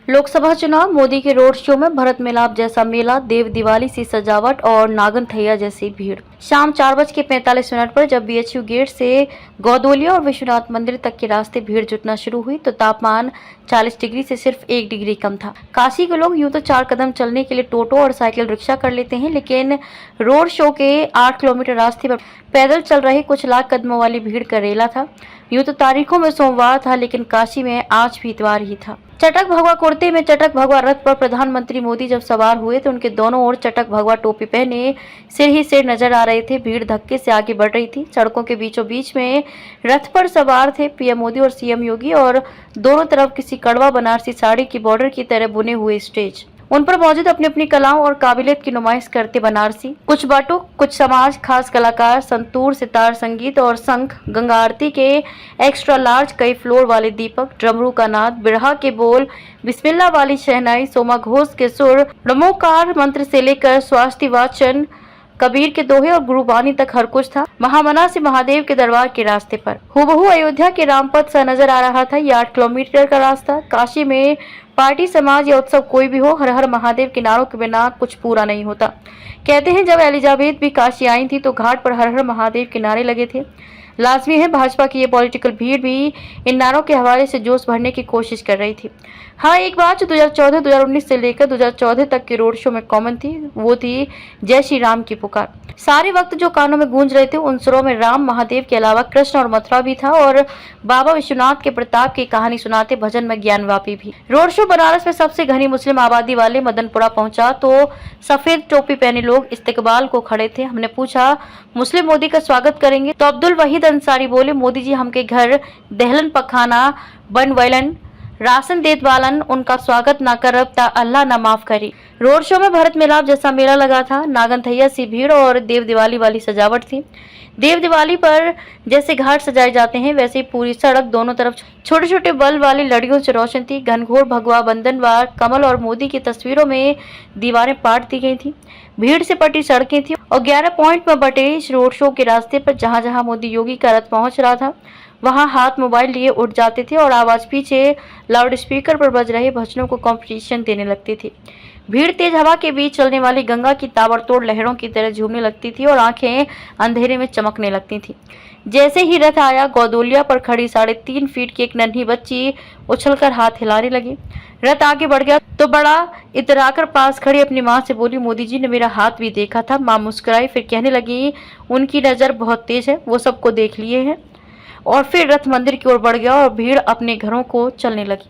लोकसभा चुनाव, मोदी के road show में भरत मिलाप जैसा मेला, देव दिवाली सी सजावट और नागनथैया जैसी भीड़। शाम 4:45 पर जब बीएचयू गेट से गौदोलिया और विश्वनाथ मंदिर तक के रास्ते भीड़ जुटना शुरू हुई तो तापमान 40 डिग्री से सिर्फ 1 डिग्री कम था। काशी के लोग यूं तो 4 कदम चलने के लिए टोटो और साइकिल रिक्शा कर लेते हैं, लेकिन रोड शो के 8 किलोमीटर रास्ते पर पैदल चल रहे कुछ लाख कदमों वाली भीड़ का रेला था। यूं तो तारीखों में सोमवार था, लेकिन काशी में आज भी इतवार ही था। चटक भगवा कुर्ते में चटक भगवा रथ पर प्रधानमंत्री मोदी जब सवार हुए तो उनके दोनों ओर चटक भगवा टोपी पहने सिर ही सिर नजर आ रहे थे। भीड़ धक्के से आगे बढ़ रही थी। सड़कों के बीचों बीच में रथ पर सवार थे पीएम मोदी और सीएम योगी, और दोनों तरफ किसी कड़वा बनारसी साड़ी की बॉर्डर की तरह बुने हुए स्टेज। उन पर मौजूद अपनी अपनी कलाओं और काबिलियत की नुमाइश करते बनारसी, कुछ बटुक, कुछ समाज खास कलाकार, संतूर, सितार संगीत और शंख, गंगा आरती के एक्स्ट्रा लार्ज कई फ्लोर वाले दीपक, ड्रमरू का नाद, बिरहा के बोल, बिस्मिल्लाह वाली शहनाई, सोमा घोष के सुर, नमोकार मंत्र से लेकर स्वास्ति वाचन, कबीर के दोहे और गुरुबानी तक हर कुछ था। महामना से महादेव के दरबार के रास्ते पर हूबहू अयोध्या के रामपथ सा नजर आ रहा था। ये 8 किलोमीटर का रास्ता। काशी में पार्टी, समाज या उत्सव कोई भी हो, हर हर महादेव के नारों के बिना कुछ पूरा नहीं होता। कहते हैं जब एलिजाबेथ भी काशी आई थी तो घाट पर हर हर महादेव के नारे लगे थे। लाजमी है भाजपा की ये पॉलिटिकल भीड़ भी इन नारों के हवाले से जोश भरने की कोशिश कर रही थी। हाँ, एक बात जो 2014-2019 से लेकर 2014 तक के रोड शो में कॉमन थी, वो थी जय श्री राम की पुकार। सारे वक्त जो कानों में गूंज रहे थे उन सुरों में राम, महादेव के अलावा कृष्ण और मथुरा भी था, और बाबा विश्वनाथ के प्रताप की कहानी सुनाते भजन में ज्ञानवापी भी। रोड शो बनारस में सबसे घनी मुस्लिम आबादी वाले मदनपुरा पहुंचा तो सफेद टोपी पहने लोग इस्तकबाल को खड़े थे। हमने पूछा, मुस्लिम मोदी का स्वागत करेंगे? तो अब्दुल वहीद अंसारी बोले, मोदी जी हमके घर दहलन पखाना बन वैलन, राशन देत वालन, उनका स्वागत ना करब ता अल्लाह ना माफ करी। रोड शो में भरत मिलाप जैसा मेला लगा था। नागनथैया सी भीड़ और देव दिवाली वाली सजावट थी। देव दिवाली पर जैसे घाट सजाए जाते हैं वैसे ही पूरी सड़क दोनों तरफ छोटे छोटे बल्ब वाली लड़ियों से रोशन थी। घनघोर भगवा बंधनवार कमल और मोदी की तस्वीरों में दीवारें पाट दी गई थी। भीड़ से पटी सड़कें थी और 11 पॉइंट में बटे इस रोड शो के रास्ते पर जहां जहां मोदी योगी का रथ पहुंच रहा था वहां हाथ मोबाइल लिए उठ जाते थे और आवाज पीछे लाउड स्पीकर पर बज रहे भजनों को कंपटीशन देने लगती थी। भीड़ तेज हवा के बीच चलने वाली गंगा की ताबड़तोड़ लहरों की तरह झूमने लगती थी और आंखें अंधेरे में चमकने लगती थी। जैसे ही रथ आया, गौदोलिया पर खड़ी 3.5 फीट की एक नन्ही बच्ची उछलकर हाथ हिलाने लगी। रथ आगे बढ़ गया तो बड़ा इतराकर पास खड़ी अपनी माँ से बोली, मोदी जी ने मेरा हाथ भी देखा था। माँ मुस्कुराई, फिर कहने लगी, उनकी नजर बहुत तेज है, वो सबको देख लिए हैं। और फिर रथ मंदिर की ओर बढ़ गया और भीड़ अपने घरों को चलने लगी।